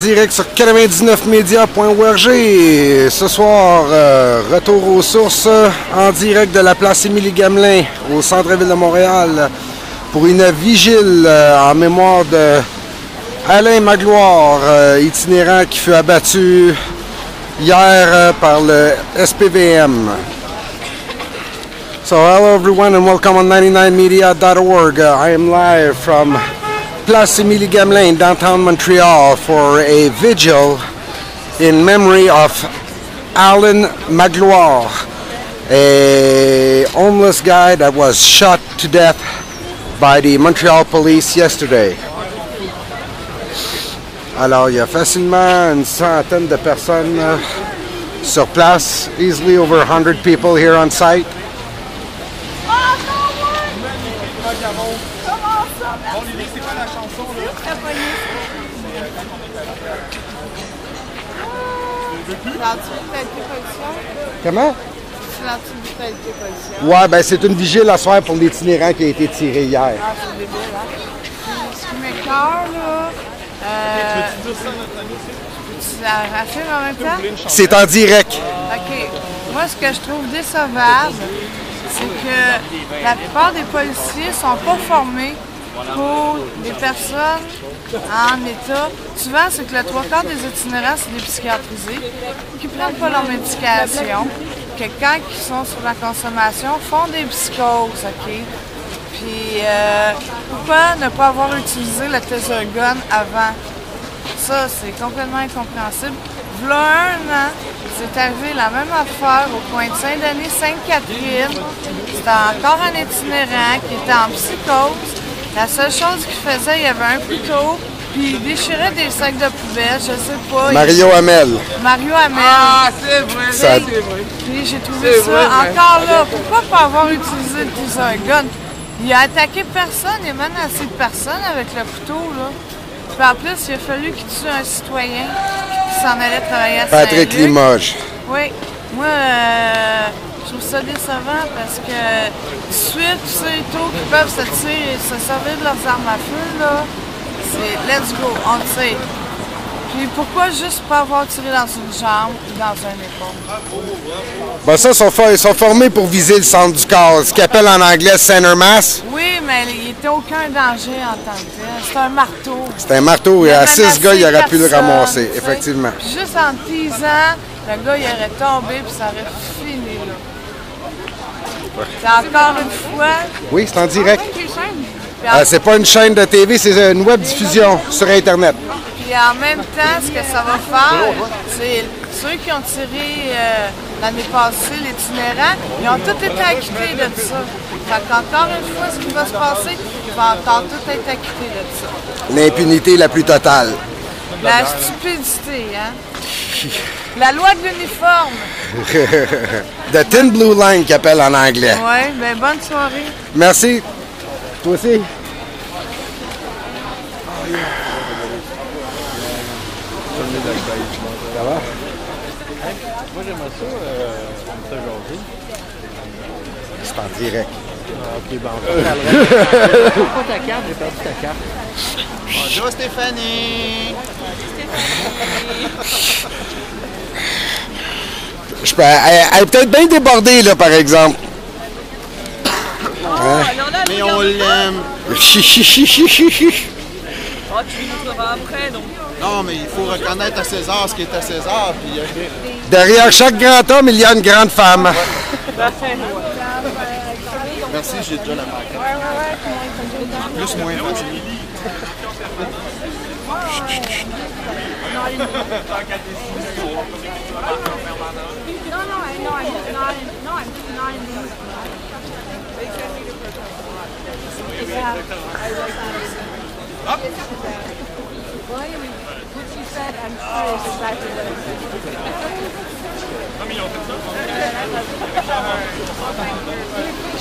Direct sur 99media.org et ce soir, retour aux sources en direct de la place Émilie-Gamelin au centre-ville de Montréal pour une vigile en mémoire de Alain Magloire, itinérant qui fut abattu hier par le SPVM. So hello everyone and welcome on 99media.org. I am live from Place Émilie-Gamelin, downtown Montreal, for a vigil in memory of Alain Magloire, a homeless guy that was shot to death by the Montreal police yesterday. Alors, il y a facilement une centaine de personnes sur place, easily over 100 people here on site. Comment? Ouais, ben c'est une vigile à soir pour l'itinérant qui a été tiré hier. Ah, c'est débile, hein? Ce qui m'écoeure, là, tu la filmes en même temps? C'est en direct. OK. Moi, ce que je trouve décevable, c'est que la plupart des policiers sont pas formés pour des personnes en état. Souvent, c'est que le trois quarts des itinérants, c'est des psychiatrisés qui ne prennent pas leur médication, que quand ils sont sur la consommation, font des psychoses, OK? Puis, pourquoi ne pas avoir utilisé le taser gun avant? Ça, c'est complètement incompréhensible. V'là un an, c'est arrivé la même affaire au coin de Saint-Denis, Sainte-Catherine. C'était encore un itinérant qui était en psychose. La seule chose qu'il faisait, il y avait un couteau, puis il déchirait des sacs de poubelle, je sais pas. Mario Hamel. Mario Hamel. Ah, c'est vrai, c'est vrai. Puis j'ai trouvé ça encore là. Pourquoi pas avoir utilisé le taser gun? Il a attaqué personne, il a menacé personne avec le couteau, là. Puis en plus, il a fallu qu'il tue un citoyen qui s'en allait travailler à Saint-Luc. Patrick Limoges. Oui. Moi, je trouve ça décevant parce que tout de suite, tous ceux et tout qui peuvent se servir de leurs armes à feu, là, c'est let's go, on tire. Puis pourquoi juste pas avoir tiré dans une jambe ou dans un épaule? Ben ça, ils sont formés pour viser le centre du corps, ce qu'ils appellent en anglais center mass. Oui, mais il n'était aucun danger en tant que tel. C'était un marteau. C'est un marteau et à 6 gars, il aurait pu le ramasser, effectivement. Puis juste en teasant, le gars, il aurait tombé puis ça aurait fini là. C'est encore une fois. Oui, c'est en direct. Puis C'est pas une chaîne de TV, c'est une web diffusion sur Internet. Puis en même temps, ce que ça va faire, c'est ceux qui ont tiré l'année passée l'itinérant, ils ont tous été acquittés de ça. Fait qu'encore une fois, ce qui va se passer, ils vont encore tous être acquittés de ça. L'impunité la plus totale. La stupidité, hein? La loi de l'uniforme. The Thin Blue Line qu'ils appellent en anglais. Oui, bien bonne soirée. Merci. Toi aussi. Ça va? Moi, j'aimerais ça, ça jaser. C'est en direct. Ah, ok, ben, on parlera. Pas ta carte, j'ai perdu ta carte. Bonjour Stéphanie! Elle est peut-être bien débordée, là, par exemple. Hein? Mais on l'aime! Oh, tu nous montreras après, donc. Non, mais il faut reconnaître à César ce qui est à César. Puis, Derrière chaque grand homme, il y a une grande femme. merci, j'ai déjà la marque. Plus ou moins facile.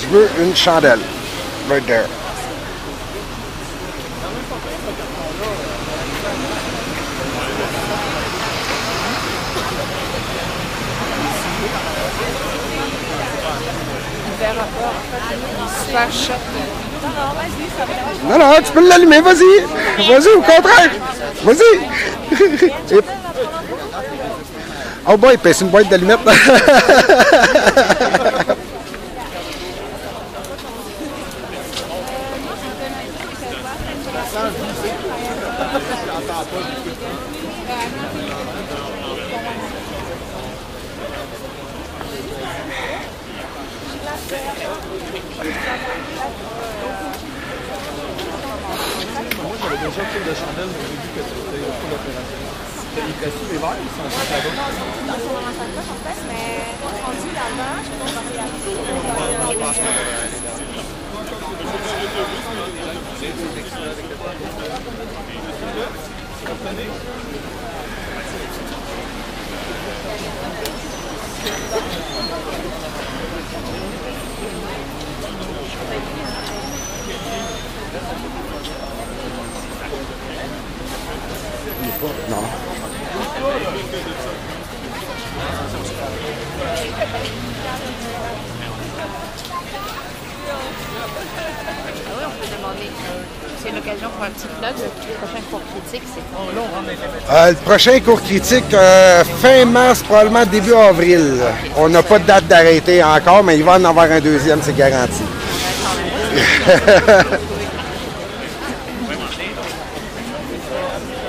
Je veux une chandelle. Right there. Super shot. Non, non, tu peux l'allumer, vas-y. Vas-y, au contraire. Vas-y. Oh boy, il pèse une boîte d'allumettes. Moi, j'avais déjà pris de chandelle, mais j'ai vu que c'était pour l'opération. Les précis, les verres, ils sont juste là-bas. Non, c'est vraiment ça de poche en fait, mais rendu là-bas, je pense qu'on va Non. oui, on peut demander. C'est l'occasion pour un petit plug. Le prochain cours critique, c'est quoi? Le prochain cours critique, fin mars, probablement début avril. On n'a pas de date d'arrêter encore, mais il va en avoir un deuxième, c'est garanti.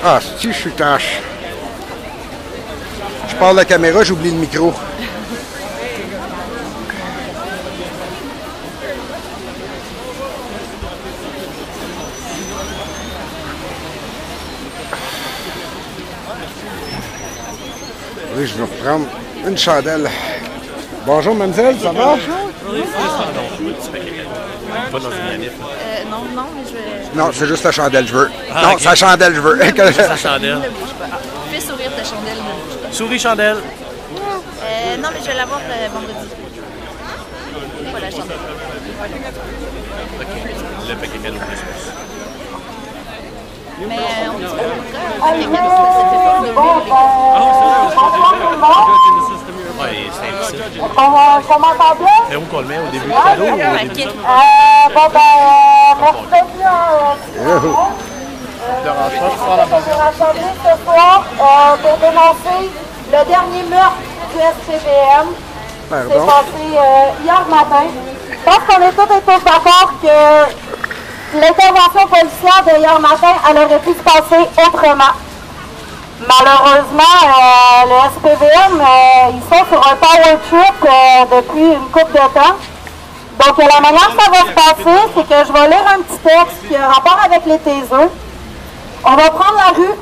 Ah, si je suis cash. Je parle de la caméra, j'oublie le micro. Oui, je vais reprendre une chandelle. Bonjour, mademoiselle, ça va? Pas dans une manif. Non, mais je vais. Non, c'est juste la chandelle, je veux. Ah, non, ok. c'est la chandelle, je veux. Sa chandelle. Ne bouge pas. Fais sourire ta chandelle, ne bouge pas. Souris chandelle. Non, mais je vais l'avoir vendredi. Pas la chandelle. OK. Le paquet cadeau Christmas. Mais on dit pas pourquoi. Il y a quelque chose de Ouais, c'est difficile. Ça m'entend bien? C'est où qu'on le met au début du cadeau ou au début? paquet. Bon ben, merci d'être là. On s'est rassemblés ce soir pour dénoncer le dernier meurtre du SPVM. C'est Pardon. passé hier matin. Je pense qu'on est tous et tous d'accord que l'intervention policière de hier matin, elle aurait pu se passer autrement. Malheureusement, le SPVM, ils sont sur un power trip depuis une couple de temps. Donc, la manière que ça va se passer, c'est que je vais lire un petit texte qui a rapport avec les taiseux. On va prendre la rue,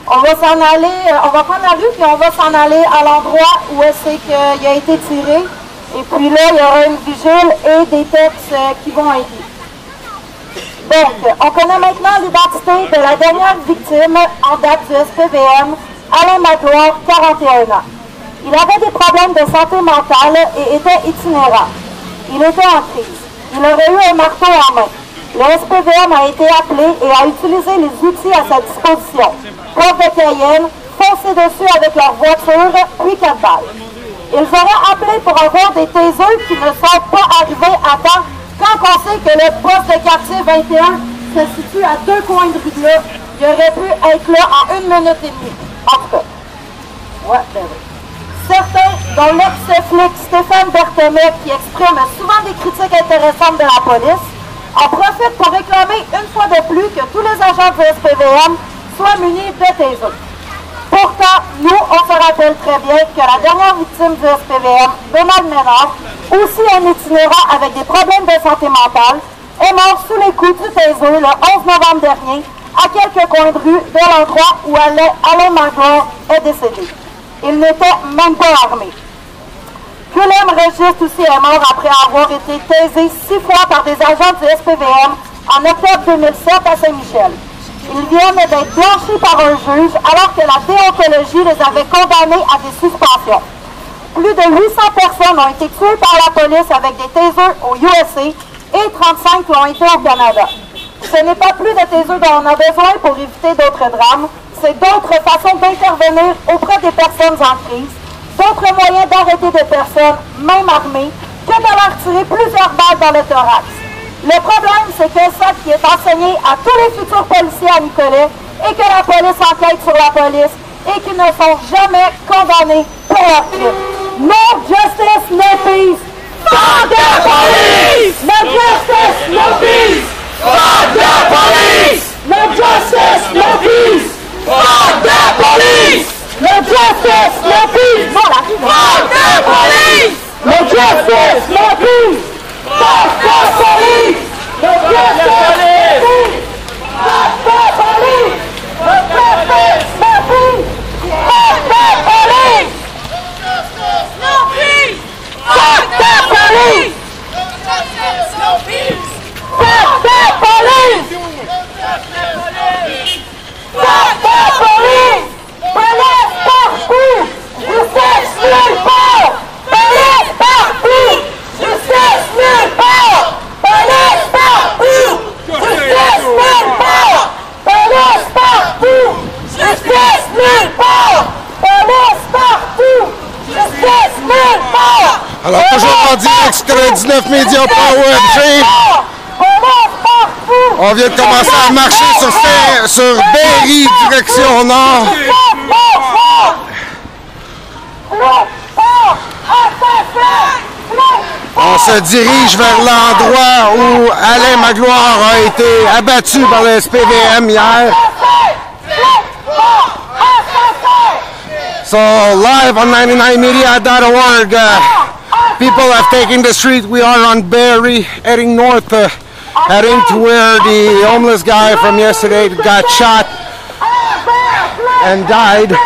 on va s'en aller, on va prendre la rue, puis on va s'en aller à l'endroit où c'est qu'il a été tiré. Et puis là, il y aura une vigile et des textes qui vont aider. Donc, on connaît maintenant l'identité de la dernière victime en date du SPVM, Alain Magloire, 41 ans. Il avait des problèmes de santé mentale et était itinérant. Il était en crise. Il aurait eu un marteau en main. Le SPVM a été appelé et a utilisé les outils à sa disposition. Poivre de Cayenne, foncé dessus avec leur voiture, puis 4 balles. Ils auraient appelé pour avoir des taiseux qui ne sont pas arrivés à temps quand on sait que le poste de quartier 21 se situe à 2 coins de rue de là. Il aurait pu être là en 1 minute et demie. En tout cas. Ouais, ben oui. Certains, dont l'ex-flic Stéphane Berthomé, qui exprime souvent des critiques intéressantes de la police, en profitent pour réclamer une fois de plus que tous les agents du SPVM soient munis de taser. Pourtant, nous, on se rappelle très bien que la dernière victime du SPVM, Donald Ménard, aussi un itinérant avec des problèmes de santé mentale, est mort sous les coups du taser le 11 novembre dernier, à quelques coins de rue de l'endroit où Alain Magloire est décédé. Il n'était même pas armé. Willem Régis aussi est mort après avoir été taisé 6 fois par des agents du SPVM en octobre 2007 à Saint-Michel. Ils viennent d'être blanchis par un juge alors que la déontologie les avait condamnés à des suspensions. Plus de 800 personnes ont été tuées par la police avec des tasers au USA et 35 l'ont été au Canada. Ce n'est pas plus de tasers dont on a besoin pour éviter d'autres drames, c'est d'autres façons d'intervenir auprès des personnes en crise, d'autres moyens d'arrêter des personnes, même armées, que de leur tirer plusieurs balles dans le thorax. Le problème, c'est que ça qui est enseigné à tous les futurs policiers à Nicolet, et que la police enquête sur la police et qui ne sont jamais condamnés pour leurs crimes. No justice, no peace. Fuck the police! No justice, no peace! Fuck the police! No justice, no peace! Fuck the police! No justice, no peace! Fuck the police! No justice, no peace! Fuck the police! No justice, no peace! Fuck the police! No justice, no peace! Fuck the police! No peace! Fuck the police! No justice, no peace! Fuck the police! Fuck the police! Police partout! Justice nulle part! Police partout! Justice nulle part! Police partout! Justice nulle part! Police partout! Justice nulle part! Police partout! Justice nulle part! Alors, toujours en direct sur 99media.org. On vient de commencer à marcher sur Berry, direction nord. On se dirige vers l'endroit où Alain Magloire a été abattu par le SPVM hier. So, live on 99media.org. People have taken the street. We are on Berry, heading north, heading to where the homeless guy from yesterday got shot and died.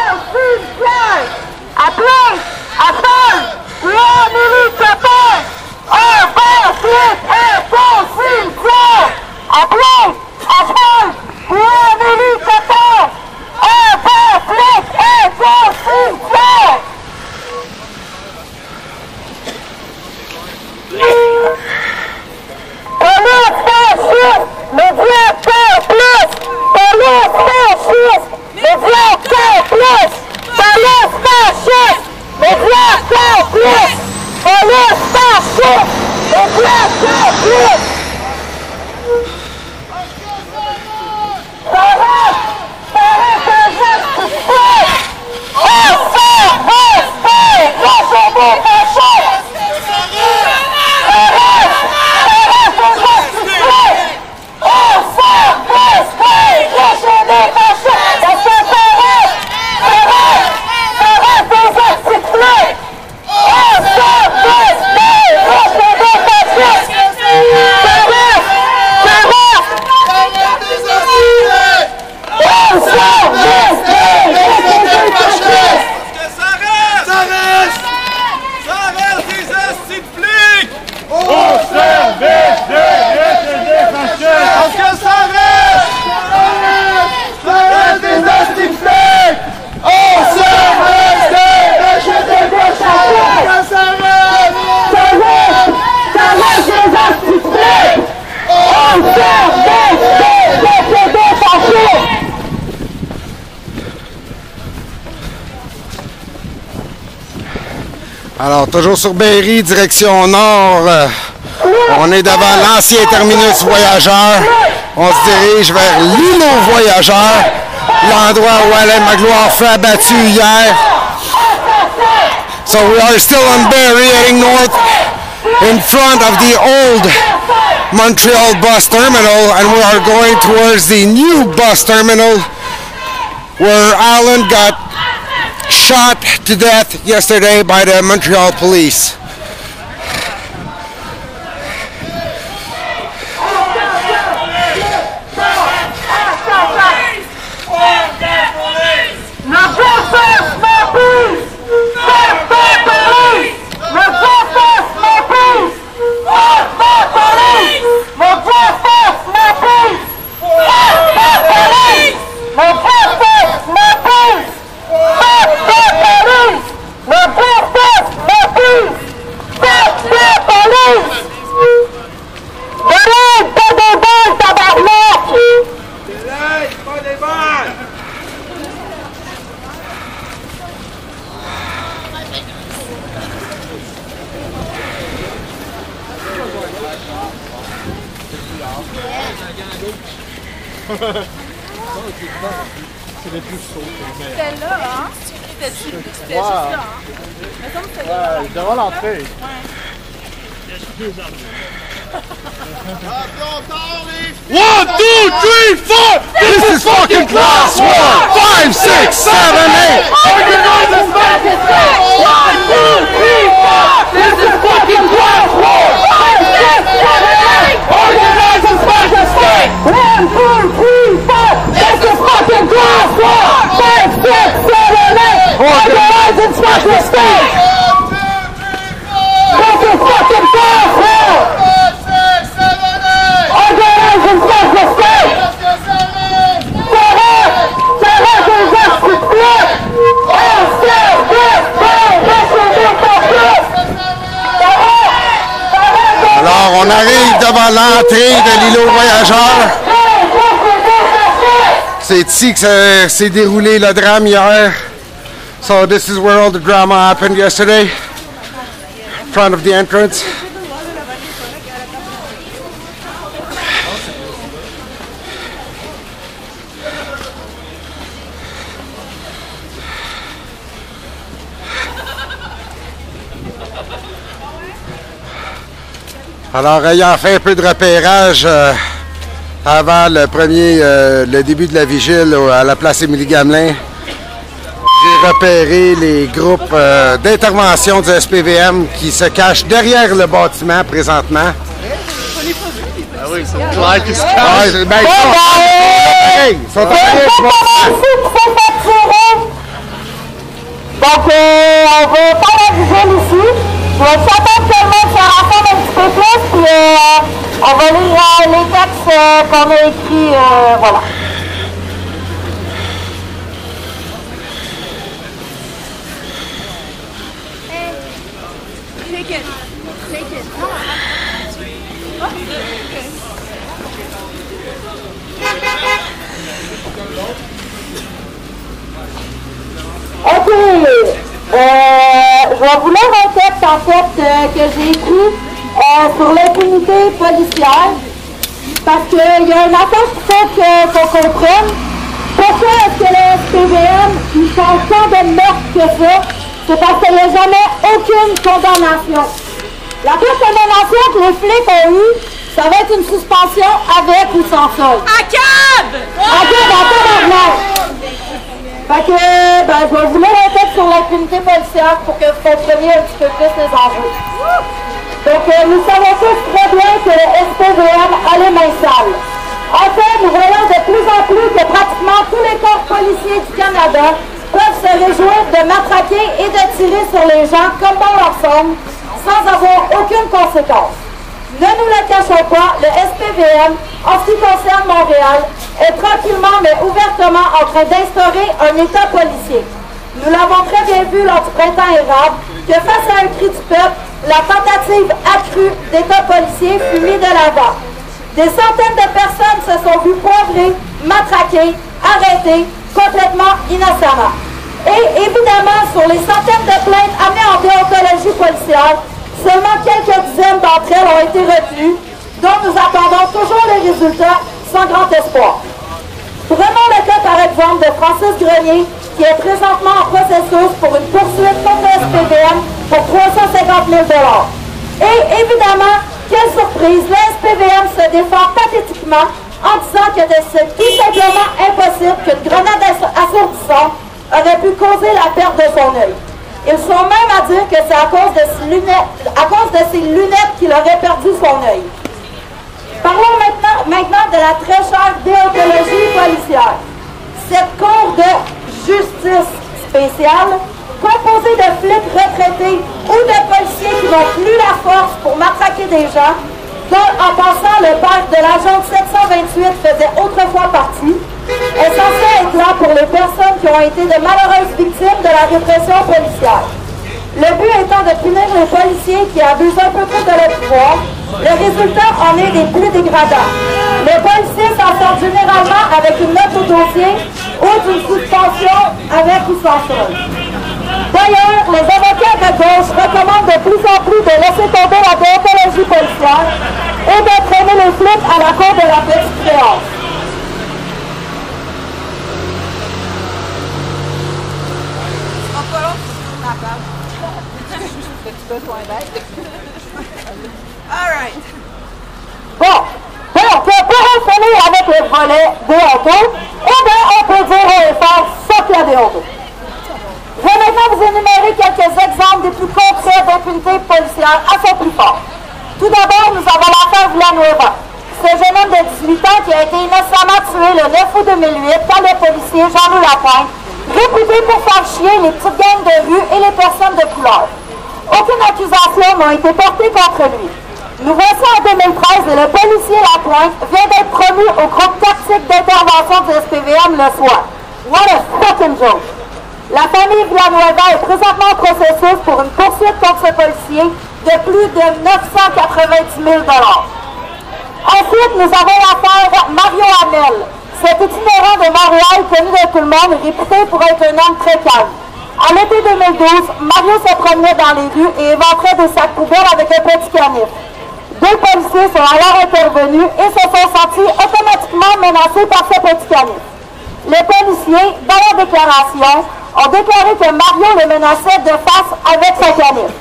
Alors, toujours sur Berry, direction nord. On est devant l'ancien terminus voyageurs. On se dirige vers l'îlot voyageurs, l'endroit où Alain Magloire fut abattu hier. So we are still on Berry, heading north in front of the old Montreal bus terminal, and we are going towards the new bus terminal where Alan got shot to death yesterday by the Montreal police. C'est les plus chauds. C'était là, hein? C'était juste là, hein? Il me semble que c'était là. Devant l'entrée. One, two, three, four! This is fucking class 1! 5, 6, 7, 8! Organize this fucking thing! 1, 2, 3, 4! This is fucking class 1! 5, 6, 7, 8! Organize this fucking thing! 1, 2, 3, 4! This is fucking class 1! 5, 6, 7, 8! Organize this fucking thing! 1, 2, 3, 4! This is fucking class 1! Alors, on arrive devant l'entrée de l'îlot voyageur. C'est ici que s'est déroulé le drame hier. So this is where all the drama happened yesterday. In front of the entrance. Alors, ayant fait un peu de repérage avant le début de la vigile à la place Émilie-Gamelin, j'ai repéré les groupes d'intervention du SPVM qui se cachent derrière le bâtiment présentement. Ah oui, c'est clair qu'ils se cachent. Ouais, ben, ils sont Donc, on va faire la vigile ici. Je vais s'attendre que le monde se rassemble un petit peu plus, puis on va lire les textes qu'on a écrits, voilà. Take it. Take it. Ok, je vais vous lire un texte en fait que j'ai écrit sur l'impunité policière parce qu'il y a une affaire qu'il faut qu'on comprenne. Pourquoi est-ce que le SPVM ils font tant de meurtres que ça? C'est parce qu'il n'y a jamais aucune condamnation. La seule condamnation que les flics ont eue, ça va être une suspension avec ou sans solde. À cab! À cab, Fait que, je vais vous lire un texte sur l'impunité policière pour que vous compreniez un petit peu plus les enjeux. Donc, nous savons tous très bien que le SPVM a les mains sales. En fait, nous voyons de plus en plus que pratiquement tous les corps policiers du Canada peuvent se réjouir de matraquer et de tirer sur les gens comme bon leur semble, sans avoir aucune conséquence. Ne nous le cachons pas, le SPVM, en ce qui concerne Montréal, est tranquillement mais ouvertement en train d'instaurer un État policier. Nous l'avons très bien vu lors du printemps érable, que face à un cri du peuple, la tentative accrue d'État policier fut mise de l'avant. Des centaines de personnes se sont vues poivrées, matraquées, arrêtées, complètement innocemment. Et évidemment, sur les centaines de plaintes amenées en déontologie policière, seulement quelques dizaines d'entre elles ont été retenues, dont nous attendons toujours les résultats sans grand espoir. Prenons le cas par exemple de Francis Grenier, qui est présentement en processus pour une poursuite contre le SPVM pour 350 000 $. Et évidemment, quelle surprise, le SPVM se défend pathétiquement en disant que c'est tout simplement impossible qu'une grenade assourdissante aurait pu causer la perte de son œil. Ils sont même à dire que c'est à cause de ses lunettes qu'il aurait perdu son œil. Parlons maintenant de la très chère déontologie policière. Cette cour de justice spéciale, composée de flics retraités ou de policiers qui n'ont plus la force pour matraquer des gens, dont en passant le père de l'agent 728 faisait autrefois partie, est censée être là pour les personnes qui ont été de malheureuses victimes de la répression policière. Le but étant de punir les policiers qui abusent un peu trop de leur pouvoir, le résultat en est des plus dégradants. Les policiers s'en sortent généralement avec une note au dossier ou d'une suspension avec ou sans solde. D'ailleurs, les avocats de gauche recommandent de plus en plus de laisser tomber la déontologie policière et d'entraîner les flics à la cour de la petite créance. Bon, donc pour en finir avec le volet déontaux, eh bien, on peut dire haut et fort ce qu'il y a déontaux. Je vais maintenant vous énumérer quelques exemples des plus concrets d'impunité policière à son plus fort. Tout d'abord, nous avons l'affaire Villanueva. Ce jeune homme de 18 ans qui a été innocemment tué le 9 août 2008 par le policier Jean-Louis Lapointe, réputé pour faire chier les petites gangs de rue et les personnes de couleur. Aucune accusation n'a été portée contre lui. Nous voici en 2013 et le policier Lapointe vient d'être promu au groupe tactique d'intervention du SPVM le soir. What a fucking joke! La famille Villanueva est présentement en processus pour une poursuite contre ce policier de plus de 990 000 $. Ensuite, nous avons l'affaire Mario Hamel. Cet itinérant de Montréal, connu de tout le monde, réputé pour être un homme très calme. En été 2012, Mario se promenait dans les rues et éventrait des sacs poubelles avec un petit canif. Deux policiers sont alors intervenus et se sont sentis automatiquement menacés par ce petit canif. Les policiers, dans leur déclaration, ont déclaré que Mario le menaçait de face avec son canif.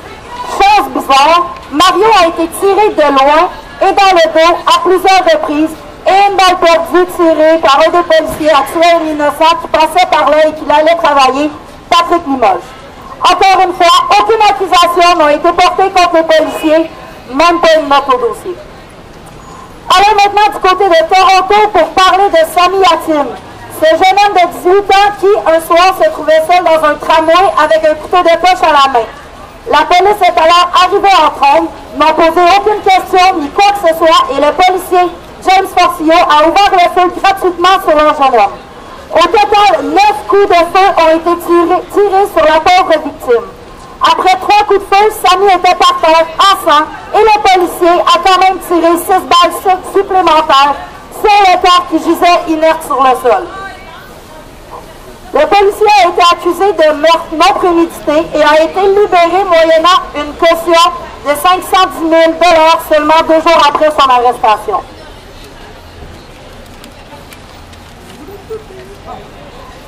Chose bizarre, Mario a été tiré de loin et dans le dos à plusieurs reprises et une balle perdue tirée par un des policiers a tué un innocent qui passait par là et qui allait travailler, Patrick Limoges. Encore une fois, aucune accusation n'a été portée contre les policiers, même pas une note au dossier. Allons maintenant du côté de Toronto pour parler de Sami Hatim. Ce jeune homme de 18 ans qui, un soir, se trouvait seul dans un tramway avec un couteau de poche à la main. La police est alors arrivée en trombe, n'a posé aucune question ni quoi que ce soit et le policier James Forcillo a ouvert le feu gratuitement sur un jeune homme. Au total, 9 coups de feu ont été tirés sur la pauvre victime. Après 3 coups de feu, Sami était par terre en sang et le policier a quand même tiré 6 balles supplémentaires sur le corps qui gisait inerte sur le sol. Le policier a été accusé de meurtre non prémédité et a été libéré moyennant une caution de 510 000 $ seulement 2 jours après son arrestation.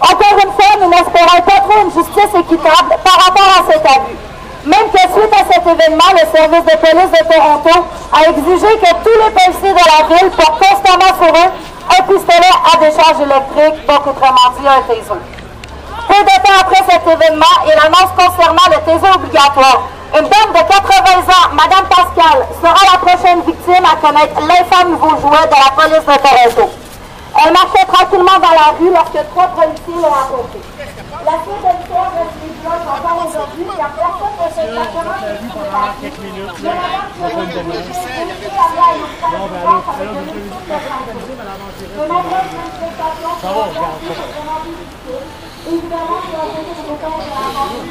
Encore une fois, nous n'espérons pas trop une justice équitable par rapport à cet abus. Même que suite à cet événement, le service de police de Toronto a exigé que tous les policiers de la ville portent constamment sur eux un pistolet à décharge électrique, donc autrement dit un taser. Peu de temps après cet événement et l'annonce concernant le taser obligatoire, une dame de 80 ans, Mme Pascal, sera la prochaine victime à connaître l'infâme nouveau jouet de la police de Toronto. Elle marchait tranquillement dans la rue lorsque 3 policiers l'ont approchée. La suite de l'histoire reste visuelle encore aujourd'hui, car personne ne sait exactement ce qui s'est passé. Mais la dame se retrouve avait à l'hôpital avec une de nombreuses manifestations pour la vraiment difficile. Évidemment, c'est un peu de réponse à la mort.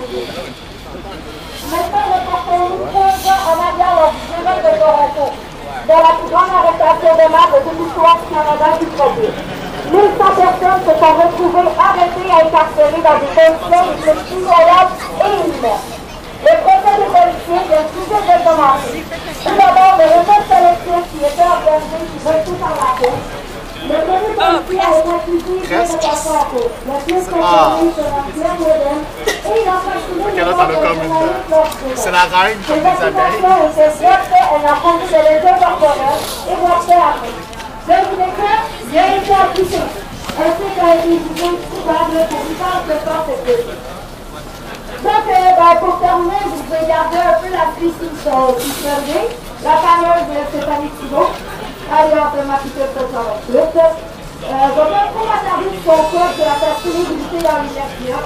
Maintenant, le porte-nous 15 ans en arrière lors du G20 de Toronto, dans la plus grande arrestation de masse de l'histoire du Canada qui produit. 1100 personnes se sont retrouvées arrêtées et incarcérées dans des conditions les plus effroyables et inhumaines. Le procès des policiers vient tout juste de commencer. Tout d'abord, le repas collectif qui était organisé qui veut tout par la cour. Le premier policier a été accusé de l'éducation à cour. Le plus concerné sera Pierre Modène et il a facilité les journalistes. C'est la reine comme des abeilles. Ces faits, elle a conduit de l'état corporel et voire fait après. Le coup d'éclat, il a été appliqué. Ainsi qu'a été jugé coupable pour licence de force et plus. Donc, pour terminer, vous pouvez garder un peu la fille qui survient, la fameuse Stéphanie Thibault, alias Marie-Pierre 728. Je ne vais pas trop m'attarder sur son cas de la facilité dans les médias,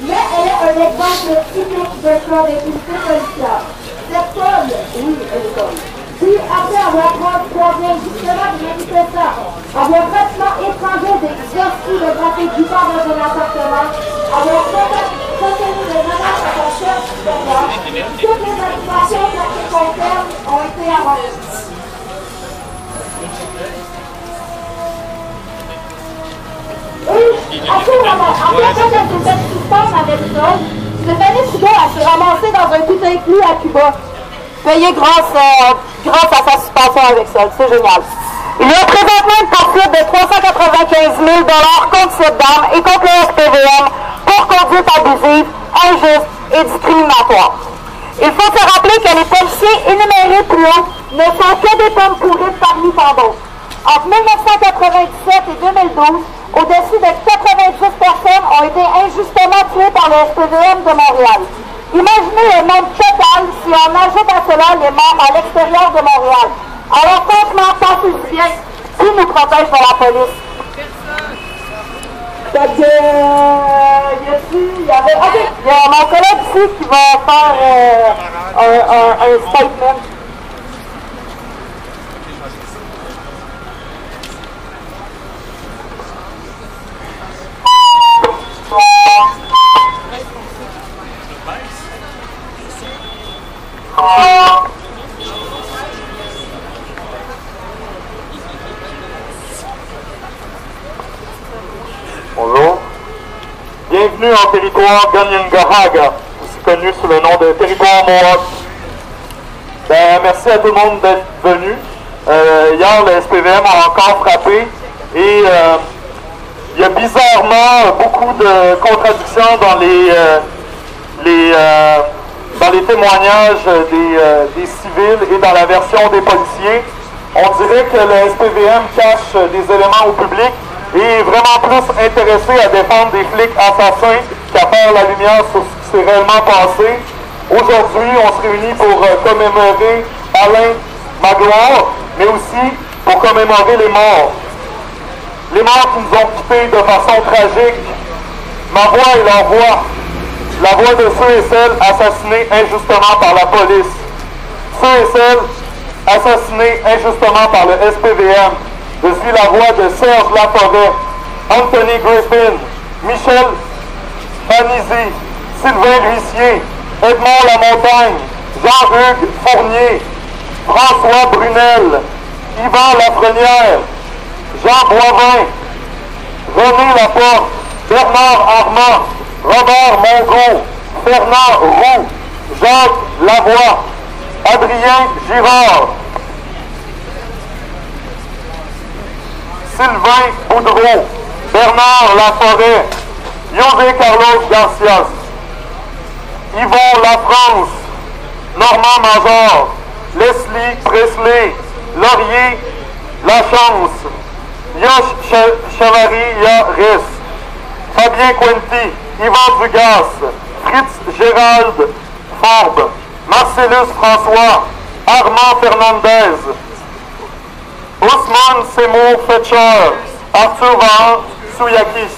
mais elle est un exemple typique de cas d'impunité policière. Cette folle, oui, elle est folle. Puis, après avoir provient justement de manifestants, avoir pratiquement échangé des exercices de trafic du corps dans un appartement, avoir soutenu des menaces à sa chef supérieure, toutes les motivations de ce concerne ont été avancées. Et, à tout moment, en fait, de ces existences avec ça, Stéphanie Thibault a se ramasser dans un tout inclus à Cuba. Payé grâce à sa suspension avec ça. C'est génial. Il y a présentement une poursuite de 395 000 $ contre cette dame et contre le SPVM pour conduite abusive, injuste et discriminatoire. Il faut se rappeler que les policiers énumérés plus haut ne sont que des pommes pourrites parmi tant d'autres. Entre 1997 et 2012, au-dessus de 90 personnes ont été injustement tuées par le SPVM de Montréal. Imaginez le nombre total si on ajoute à cela les morts à l'extérieur de Montréal. Alors franchement, pensez-y bien, qui nous protège de la police? Fait que, il y avait... OK, il y a mon collègue ici qui va faire un statement. Bonjour. Bienvenue en territoire Kanien'kehá:ka, aussi connu sous le nom de territoire Mohawk. Merci à tout le monde d'être venu. Hier, le SPVM a encore frappé et il y a bizarrement beaucoup de contradictions dans les témoignages des civils et dans la version des policiers. On dirait que le SPVM cache des éléments au public et est vraiment plus intéressé à défendre des flics assassins qu'à faire la lumière sur ce qui s'est réellement passé. Aujourd'hui, on se réunit pour commémorer Alain Magloire, mais aussi pour commémorer les morts. Les morts qui nous ont quittés de façon tragique. Ma voix est leur voix. La voix de ceux et celles assassinés injustement par la police. Ceux et celles assassinés injustement par le SPVM. Je suis la voix de Serge Laforêt, Anthony Griffin, Michel Panizi, Sylvain L'Huissier, Edmond Lamontagne, Jean-Hugues Fournier, François Brunel, Yvan Lafrenière, Jean Boivin, René Laporte, Bernard Armand, Robert Mongault, Fernand Roux, Jacques Lavoie, Adrien Girard, Sylvain Boudreau, Bernard Laforêt, José Carlos Garcias, Yvon Lafrance, Normand Major, Leslie Presley, Laurier Lachance, Yosh Chavaria-Riss, Fabien Quinty, Yvan Dugas, Fritz Gérald Forbes, Marcellus François, Armand Fernandez, Ousmane Seymour Fetcher, Arthur Van Souyakis,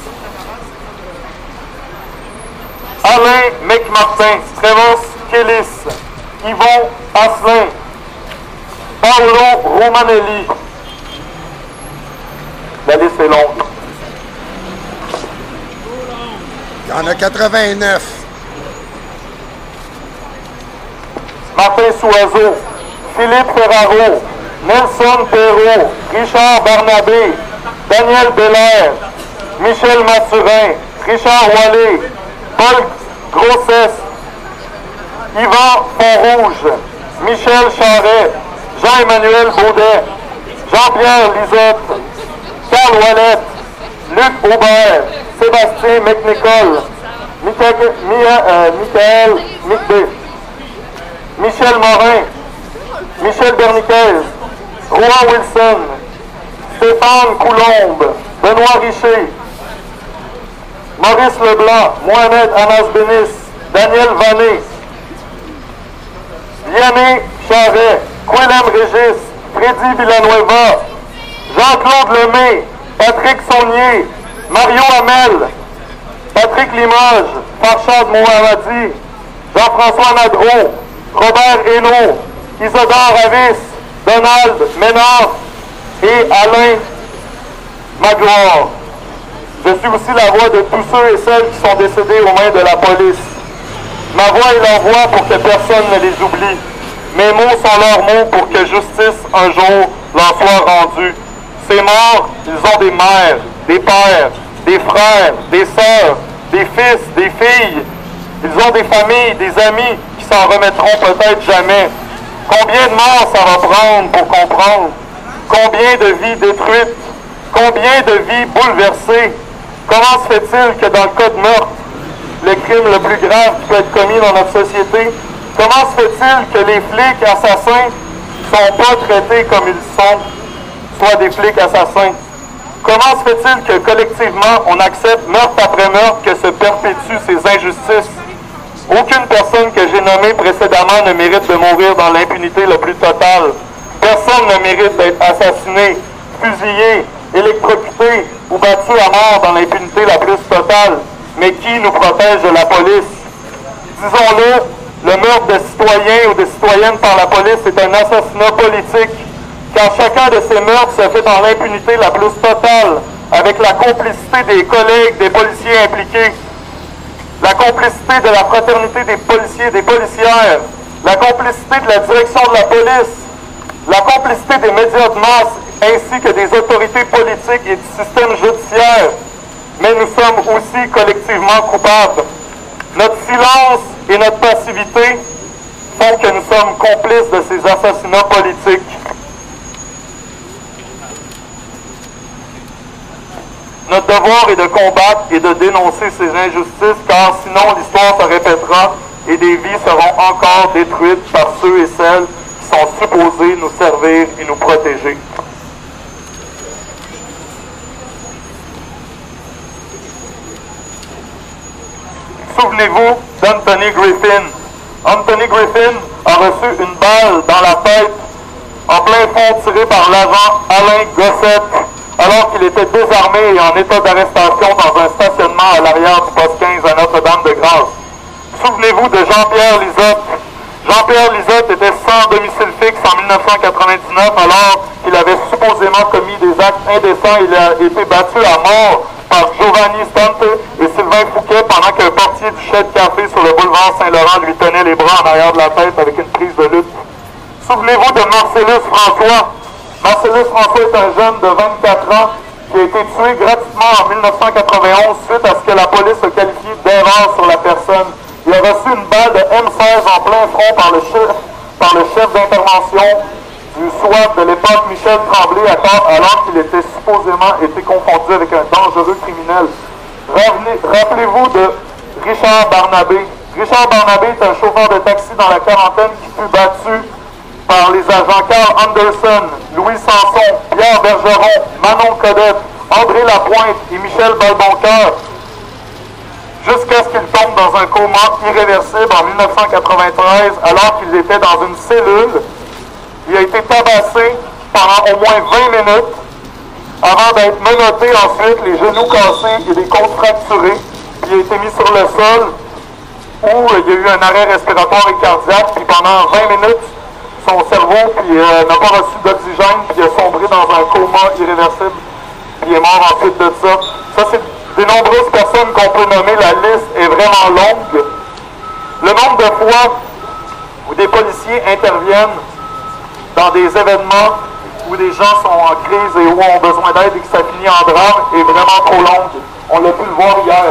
Alain McMartin, Trevor Kellis, Yvon Asselin, Paolo Romanelli. La liste est longue. Il y en a 89. Martin Souazeau, Philippe Ferraro, Nelson Perrault, Richard Barnabé, Daniel Belair, Michel Mathurin, Richard Wallet, Paul Grossesse, Yvan Fontrouge, Michel Charret, Jean-Emmanuel Baudet, Jean-Pierre Lisotte, Carl Ouellette, Luc Aubert, Sébastien McNicol, Michael Micbé, Michel Morin, Michel Berniquez, Rouen Wilson, Stéphane Coulombe, Benoît Richer, Maurice Leblanc, Mohamed Anas Benis, Daniel Vané, Vianney Charret, Quillem Régis, Freddy Villanueva, Jean-Claude Lemay, Patrick Saunier, Mario Hamel, Patrick Limoges, Farshad Mohammadi, Jean-François Nadreau, Robert Hainaut, Isidore Avis, Donald Ménard et Alain Magloire. Je suis aussi la voix de tous ceux et celles qui sont décédés aux mains de la police. Ma voix est leur voix pour que personne ne les oublie. Mes mots sont leurs mots pour que justice un jour leur soit rendue. Ces morts, ils ont des mères, des pères, des frères, des sœurs, des fils, des filles. Ils ont des familles, des amis qui s'en remettront peut-être jamais. Combien de morts ça va prendre pour comprendre? Combien de vies détruites? Combien de vies bouleversées? Comment se fait-il que dans le cas de meurtre, le crime le plus grave qui peut être commis dans notre société, comment se fait-il que les flics assassins ne sont pas traités comme ils sont, soit des flics assassins? Comment se fait-il que collectivement, on accepte meurtre après meurtre que se perpétuent ces injustices? Aucune personne que j'ai nommée précédemment ne mérite de mourir dans l'impunité la plus totale. Personne ne mérite d'être assassiné, fusillé, électrocuté ou battu à mort dans l'impunité la plus totale. Mais qui nous protège de la police? Disons-le, le meurtre de citoyens ou de citoyennes par la police est un assassinat politique, car chacun de ces meurtres se fait dans l'impunité la plus totale, avec la complicité des collègues, des policiers impliqués, la complicité de la fraternité des policiers et des policières, la complicité de la direction de la police, la complicité des médias de masse, ainsi que des autorités politiques et du système judiciaire. Mais nous sommes aussi collectivement coupables. Notre silence et notre passivité font que nous sommes complices de ces assassinats politiques. Notre devoir est de combattre et de dénoncer ces injustices, car sinon l'histoire se répétera et des vies seront encore détruites par ceux et celles qui sont supposés nous servir et nous protéger. Souvenez-vous d'Anthony Griffin. Anthony Griffin a reçu une balle dans la tête en plein fond tirée par l'agent Alain Gossett alors qu'il était désarmé et en état d'arrestation dans un stationnement à l'arrière du poste 15 à Notre-Dame-de-Grâce. Souvenez-vous de Jean-Pierre Lizotte. Jean-Pierre Lizotte était sans domicile fixe en 1999 alors qu'il avait supposément commis des actes indécents. Il a été battu à mort par Giovanni Stante et Sylvain Fouquet pendant qu'un portier du Chais de Café sur le boulevard Saint-Laurent lui tenait les bras en arrière de la tête avec une prise de lutte. Souvenez-vous de Marcellus François. Marcellus François est un jeune de 24 ans qui a été tué gratuitement en 1991 suite à ce que la police a qualifié d'erreur sur la personne. Il a reçu une balle de M16 en plein front par le chef d'intervention du SWAT de l'époque, Michel Tremblay, alors qu'il était supposément été confondu avec un dangereux criminel. Rappelez-vous de Richard Barnabé. Richard Barnabé est un chauffeur de taxi dans la quarantaine qui fut battu par les agents Carl Anderson, Louis Sanson, Pierre Bergeron, Manon Codette, André Lapointe et Michel Balboncoeur, jusqu'à ce qu'il tombe dans un coma irréversible en 1993 alors qu'il était dans une cellule. Il a été tabassé pendant au moins 20 minutes avant d'être menotté ensuite, les genoux cassés et les côtes fracturées. Il a été mis sur le sol où il y a eu un arrêt respiratoire et cardiaque, puis pendant 20 minutes, son cerveau n'a pas reçu d'oxygène, puis il a sombré dans un coma irréversible, puis il est mort ensuite de ça. Ça, c'est des nombreuses personnes qu'on peut nommer, la liste est vraiment longue. Le nombre de fois où des policiers interviennent dans des événements où les gens sont en crise et où ont besoin d'aide et que ça finit en drame est vraiment trop longue. On l'a pu le voir hier.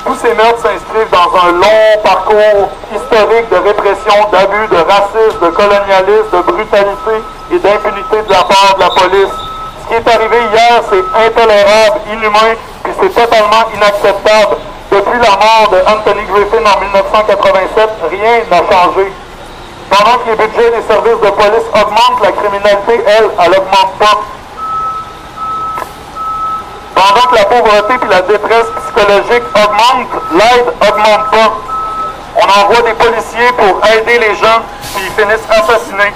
Tous ces meurtres s'inscrivent dans un long parcours historique de répression, d'abus, de racisme, de colonialisme, de brutalité et d'impunité de la part de la police. Ce qui est arrivé hier, c'est intolérable, inhumain, et c'est totalement inacceptable. Depuis la mort de Anthony Griffin en 1987, rien n'a changé. Pendant que les budgets des services de police augmentent, la criminalité, elle n'augmente pas. Pendant que la pauvreté et la détresse psychologique augmentent, l'aide n'augmente pas. On envoie des policiers pour aider les gens, puis ils finissent assassinés.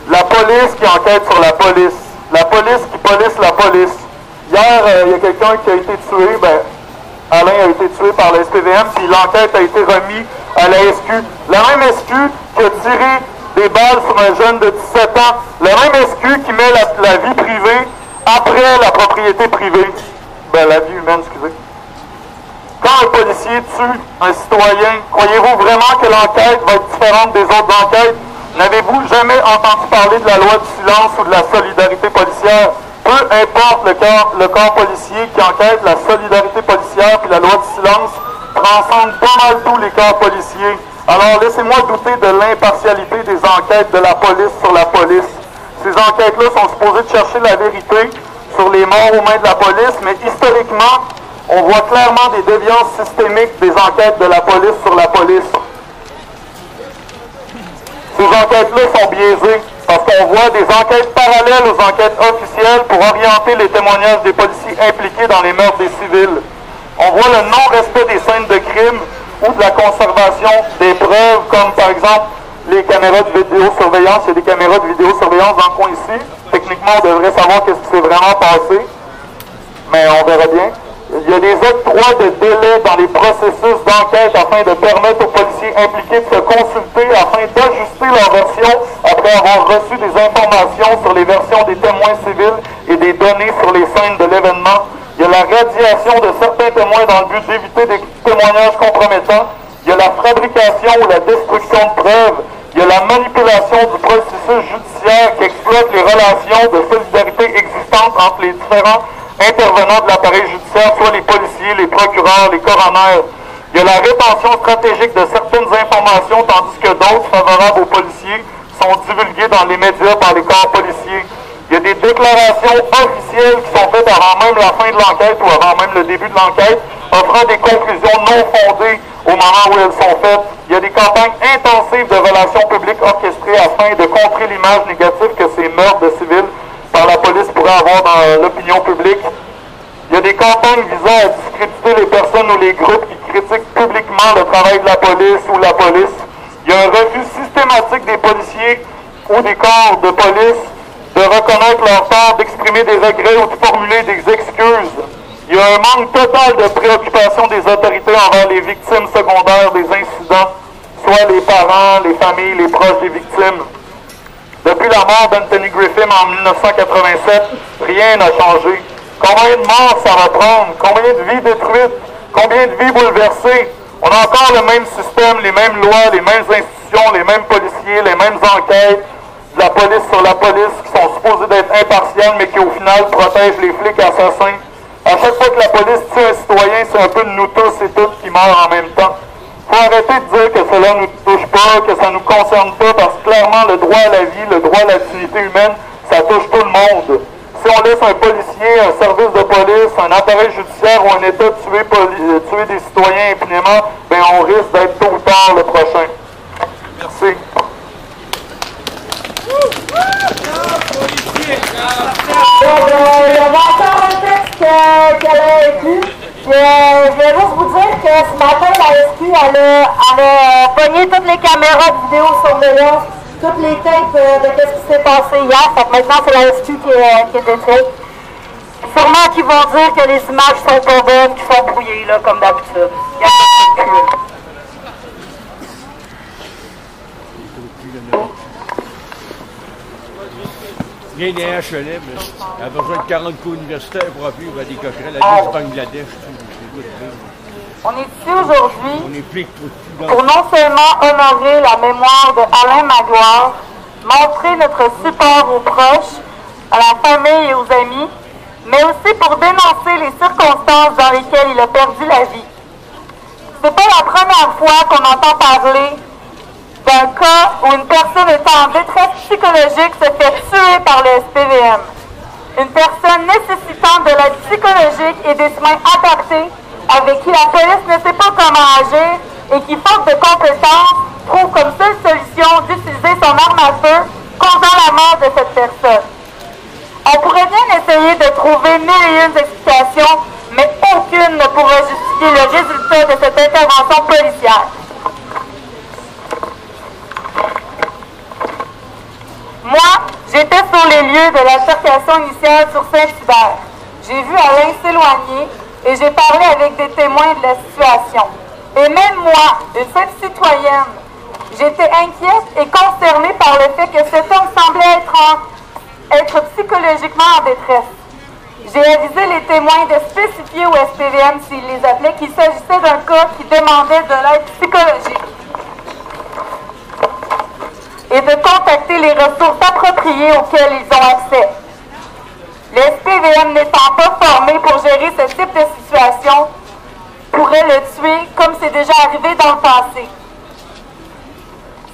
La police qui enquête sur la police. La police qui police la police. Hier, il y a quelqu'un qui a été tué, Alain a été tué par la SPVM, puis l'enquête a été remise à la SQ. La même SQ qui a tiré des balles sur un jeune de 17 ans. La même SQ qui met la vie privée après la propriété privée. La vie humaine, excusez. Quand un policier tue un citoyen, croyez-vous vraiment que l'enquête va être différente des autres enquêtes? N'avez-vous jamais entendu parler de la loi du silence ou de la solidarité policière? Peu importe le corps policier qui enquête, la solidarité policière puis la loi du silence transcendent pas mal tous les corps policiers. Alors laissez-moi douter de l'impartialité des enquêtes de la police sur la police. Ces enquêtes-là sont supposées de chercher la vérité sur les morts aux mains de la police, mais historiquement, on voit clairement des déviances systémiques des enquêtes de la police sur la police. Ces enquêtes-là sont biaisées parce qu'on voit des enquêtes parallèles aux enquêtes officielles pour orienter les témoignages des policiers impliqués dans les meurtres des civils. On voit le non-respect des scènes de crime ou de la conservation des preuves, comme par exemple les caméras de vidéosurveillance. Il y a des caméras de vidéosurveillance dans le coin ici. Techniquement, on devrait savoir qu'est-ce qui s'est vraiment passé, mais on verra bien. Il y a des octrois de délai dans les processus d'enquête afin de permettre aux policiers impliqués de se consulter afin d'ajuster leur version après avoir reçu des informations sur les versions des témoins civils et des données sur les scènes de l'événement. Il y a la radiation de certains témoins dans le but d'éviter des témoignages compromettants. Il y a la fabrication ou la destruction de preuves. Il y a la manipulation du processus judiciaire qui exploite les relations de solidarité existantes entre les différents intervenants de l'appareil judiciaire, soit les policiers, les procureurs, les coronaires. Il y a la rétention stratégique de certaines informations, tandis que d'autres favorables aux policiers sont divulguées dans les médias par les corps policiers. Il y a des déclarations officielles qui sont faites avant même la fin de l'enquête ou avant même le début de l'enquête, offrant des conclusions non fondées au moment où elles sont faites. Il y a des campagnes intensives de relations publiques orchestrées afin de contrer l'image négative que ces meurtres de civils par la police pourrait avoir dans l'opinion publique. Il y a des campagnes visant à discréditer les personnes ou les groupes qui critiquent publiquement le travail de la police ou la police. Il y a un refus systématique des policiers ou des corps de police de reconnaître leur tort, d'exprimer des regrets ou de formuler des excuses. Il y a un manque total de préoccupation des autorités envers les victimes secondaires des incidents, soit les parents, les familles, les proches des victimes. Depuis la mort d'Anthony Griffin en 1987, rien n'a changé. Combien de morts ça va prendre? Combien de vies détruites? Combien de vies bouleversées? On a encore le même système, les mêmes lois, les mêmes institutions, les mêmes policiers, les mêmes enquêtes, de la police sur la police qui sont supposées d'être impartiales, mais qui au final protègent les flics assassins. À chaque fois que la police tue un citoyen, c'est un peu de nous tous et toutes qui meurent en même temps. Il faut arrêter de dire que cela ne nous touche pas, que ça ne nous concerne pas, parce que clairement, le droit à la vie, le droit à la dignité humaine, ça touche tout le monde. Si on laisse un policier, un service de police, un appareil judiciaire ou un État tuer des citoyens impunément, ben on risque d'être tôt ou tard le prochain. Merci. Il y avait encore un texte qu'elle a écrit. Je vais juste vous dire que ce matin, la SQ, elle a pogné toutes les caméras de vidéosurveillance, toutes les tapes de ce qui s'est passé hier. Fait que maintenant, c'est la SQ qui est détruite. Sûrement qu'ils vont dire que les images sont pas bonnes, qu'ils sont brouillées, là, comme d'habitude. Il y a pas de cul. Bien des HLM, elle a besoin de 40 cours universitaires pour appuyer à des cocherains. La vie du Bangladesh, on est ici aujourd'hui pour non seulement honorer la mémoire de Alain Magloire, montrer notre support aux proches, à la famille et aux amis, mais aussi pour dénoncer les circonstances dans lesquelles il a perdu la vie. C'est pas la première fois qu'on entend parler d'un cas où une personne étant en détresse psychologique se fait tuer par le SPVM. Une personne nécessitant de l'aide psychologique et des soins adaptés, avec qui la police ne sait pas comment agir et qui, faute de compétences, trouve comme seule solution d'utiliser son arme à feu, causant la mort de cette personne. On pourrait bien essayer de trouver 1001 explications, mais aucune ne pourra justifier le résultat de cette intervention policière. Moi, j'étais sur les lieux de l'altercation initiale sur Saint-Hubert. J'ai vu Alain s'éloigner et j'ai parlé avec des témoins de la situation. Et même moi, une simple citoyenne, j'étais inquiète et concernée par le fait que cet homme semblait être psychologiquement en détresse. J'ai avisé les témoins de spécifier au SPVM, s'ils les appelaient, qu'il s'agissait d'un cas qui demandait de l'aide psychologique et de contacter les ressources appropriées auxquelles ils ont accès. Le SPVM n'étant pas formé pour gérer ce type de situation, pourrait le tuer comme c'est déjà arrivé dans le passé.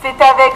C'est avec